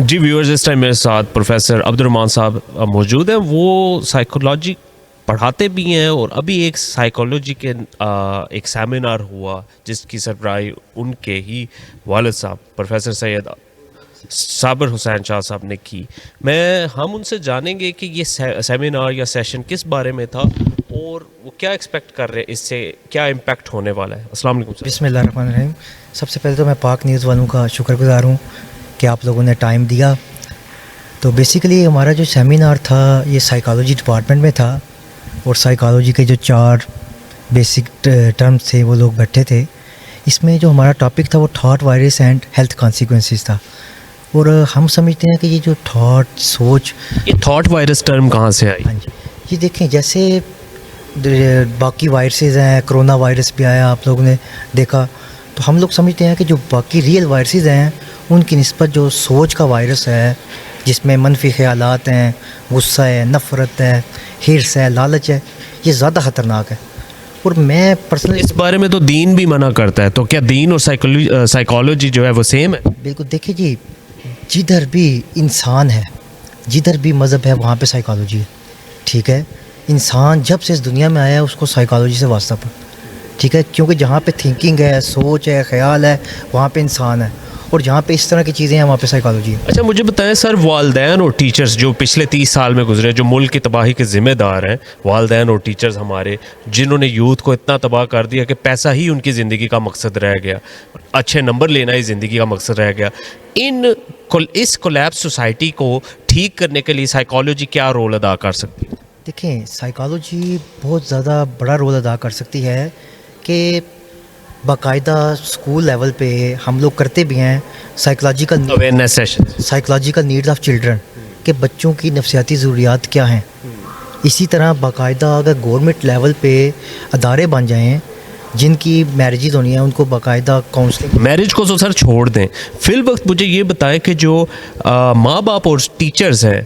جی viewers, اس time میرے ساتھ professor Abdul Rahman صاحب موجود ہیں. وہ سائیکولوجی پڑھاتے بھی ہیں اور ابھی ایک سائیکالوجی کے ایک سیمینار ہوا جس کی سربراہی ان کے ہی والد صاحب پروفیسر سید صابر حسین شاہ صاحب نے کی. ہم ان سے جانیں گے کہ یہ سیمینار یا سیشن کس بارے میں تھا اور وہ کیا ایکسپیکٹ کر رہے ہیں، اس سے کیا امپیکٹ ہونے والا ہے. السلام علیکم سر. بسم اللہ الرحمن الرحیم. سب سے پہلے تو میں پاک نیوز والوں کا شکر گزار ہوں کہ آپ لوگوں نے ٹائم دیا. تو بیسیکلی ہمارا جو سیمینار تھا یہ سائیکالوجی ڈپارٹمنٹ میں تھا اور سائیکالوجی کے جو 4 بیسک ٹرمز تھے وہ لوگ بیٹھے تھے. اس میں جو ہمارا ٹاپک تھا وہ thought virus and health consequences تھا. اور ہم سمجھتے ہیں کہ یہ جو تھاٹ سوچ، یہ تھاٹ وائرس ٹرم کہاں سے آئی؟ ہاں جی، یہ دیکھیں جیسے باقی وائرسز ہیں، کرونا وائرس بھی آیا آپ لوگوں نے دیکھا، تو ہم لوگ سمجھتے ہیں کہ جو باقی ریئل وائرسز ہیں ان کی نسبت جو سوچ کا وائرس ہے جس میں منفی خیالات ہیں، غصہ ہے، نفرت ہے، ہرس ہے، لالچ ہے، یہ زیادہ خطرناک ہے. اور میں پرسنلی اس بارے میں تو دین بھی منع کرتا ہے، تو کیا دین اور سائیکالوجی جو ہے وہ سیم ہے؟ بالکل. دیکھیں جی، جدھر بھی انسان ہے، جدھر بھی مذہب ہے وہاں پہ سائیکالوجی ہے. ٹھیک ہے، انسان جب سے اس دنیا میں آیا ہے اس کو سائیکالوجی سے واسطہ پڑ. ٹھیک ہے، کیونکہ جہاں پہ تھنکنگ ہے، سوچ ہے، خیال ہے، وہاں پہ انسان ہے، اور جہاں پہ اس طرح کی چیزیں ہیں وہاں پہ سائیکالوجی ہے. اچھا مجھے بتائیں سر، والدین اور ٹیچرز جو پچھلے 30 سال میں گزرے، جو ملک کی تباہی کے ذمہ دار ہیں، والدین اور ٹیچرز ہمارے، جنہوں نے یوتھ کو اتنا تباہ کر دیا کہ پیسہ ہی ان کی زندگی کا مقصد رہ گیا، اچھے نمبر لینا ہی زندگی کا مقصد رہ گیا. اس کولیپس سوسائٹی کو ٹھیک کرنے کے لیے سائیکالوجی کیا رول ادا کر سکتی ہے؟ دیکھیں سائیکالوجی بہت زیادہ بڑا رول ادا کر سکتی ہے کہ باقاعدہ اسکول لیول پہ ہم لوگ کرتے بھی ہیں awareness session, psychological needs of children, کہ بچوں کی نفسیاتی ضروریات کیا ہیں. اسی طرح باقاعدہ اگر گورنمنٹ لیول پہ ادارے بن جائیں جن کی میرجز ہونی ہیں ان کو باقاعدہ کاؤنسلنگ. میرج کو تو سر چھوڑ دیں، فی الوقت مجھے یہ بتائیں کہ جو ماں باپ اور ٹیچرز ہیں،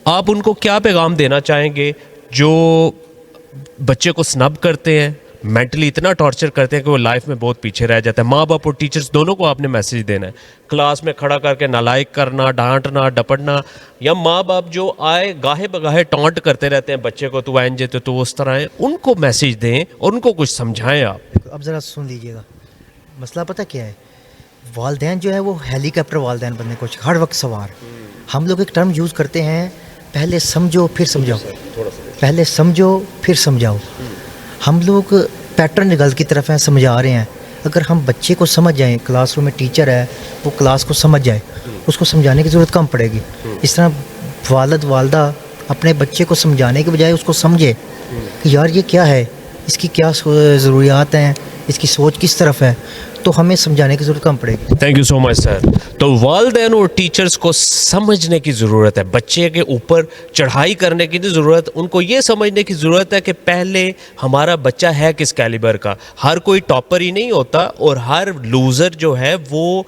آپ ان کو کیا پیغام دینا چاہیں گے جو بچے کو سنب کرتے ہیں، مینٹلی اتنا ٹارچر کرتے ہیں کہ وہ لائف میں بہت پیچھے رہ جاتا ہے؟ ماں باپ اور ٹیچرز دونوں کو آپ نے میسیج دینا ہے. کلاس میں کھڑا کر کے نالائق کرنا، ڈانٹنا، ڈپٹنا، یا ماں باپ جو آئے گاہے بگاہے ٹانٹ کرتے رہتے ہیں بچے کو، تو اینجے تو اس طرح ہے، ان کو میسیج دیں اور ان کو کچھ سمجھائیں آپ. اب ذرا سن لیجئے گا، مسئلہ پتہ کیا ہے؟ والدین جو ہے وہ ہیلی کاپٹر والدین بننے کو ہر وقت سوار. ہم لوگ ایک ٹرم یوز کرتے ہیں، پہلے سمجھو پھر سمجھاؤ، پہلے سمجھو پھر سمجھاؤ. ہم لوگ پیٹرن غلط کی طرف ہیں، سمجھا رہے ہیں. اگر ہم بچے کو سمجھ جائیں، کلاس روم میں ٹیچر ہے وہ کلاس کو سمجھ جائے، اس کو سمجھانے کی ضرورت کم پڑے گی. اس طرح والد والدہ اپنے بچے کو سمجھانے کے بجائے اس کو سمجھے کہ یار یہ کیا ہے، اس کی کیا ضروریات ہیں، اس کی سوچ کس طرف ہے، تو ہمیں سمجھانے کی ضرورت کم پڑے گی. تھینک یو سو مچ سر. تو والدین اور ٹیچرز کو سمجھنے کی ضرورت ہے، بچے کے اوپر چڑھائی کرنے کی ضرورت، ان کو یہ سمجھنے کی ضرورت ہے کہ پہلے ہمارا بچہ ہے کس کیلیبر کا. ہر کوئی ٹاپر ہی نہیں ہوتا اور ہر لوزر جو ہے وہ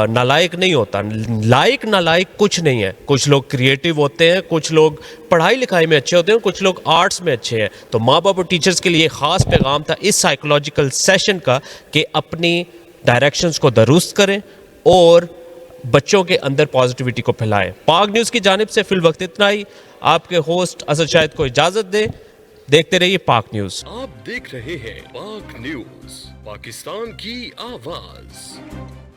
نالائق نہیں ہوتا. لائق نالائق کچھ نہیں ہے. کچھ لوگ کریٹیو ہوتے ہیں، کچھ لوگ پڑھائی لکھائی میں اچھے ہوتے ہیں، کچھ لوگ آرٹس میں اچھے ہیں. تو ماں باپ اور ٹیچرز کے لیے خاص پیغام تھا اس سائیکولوجیکل سیشن کا کہ اپنی ڈائریکشنز کو درست کریں اور بچوں کے اندر پازیٹیوٹی کو پھیلائیں. پاک نیوز کی جانب سے فی الوقت اتنا ہی. آپ کے ہوسٹ اسد شاہد کو اجازت دیں. دیکھتے رہیے پاک نیوز. آپ دیکھ رہے ہیں پاک نیوز، پاکستان کی آواز.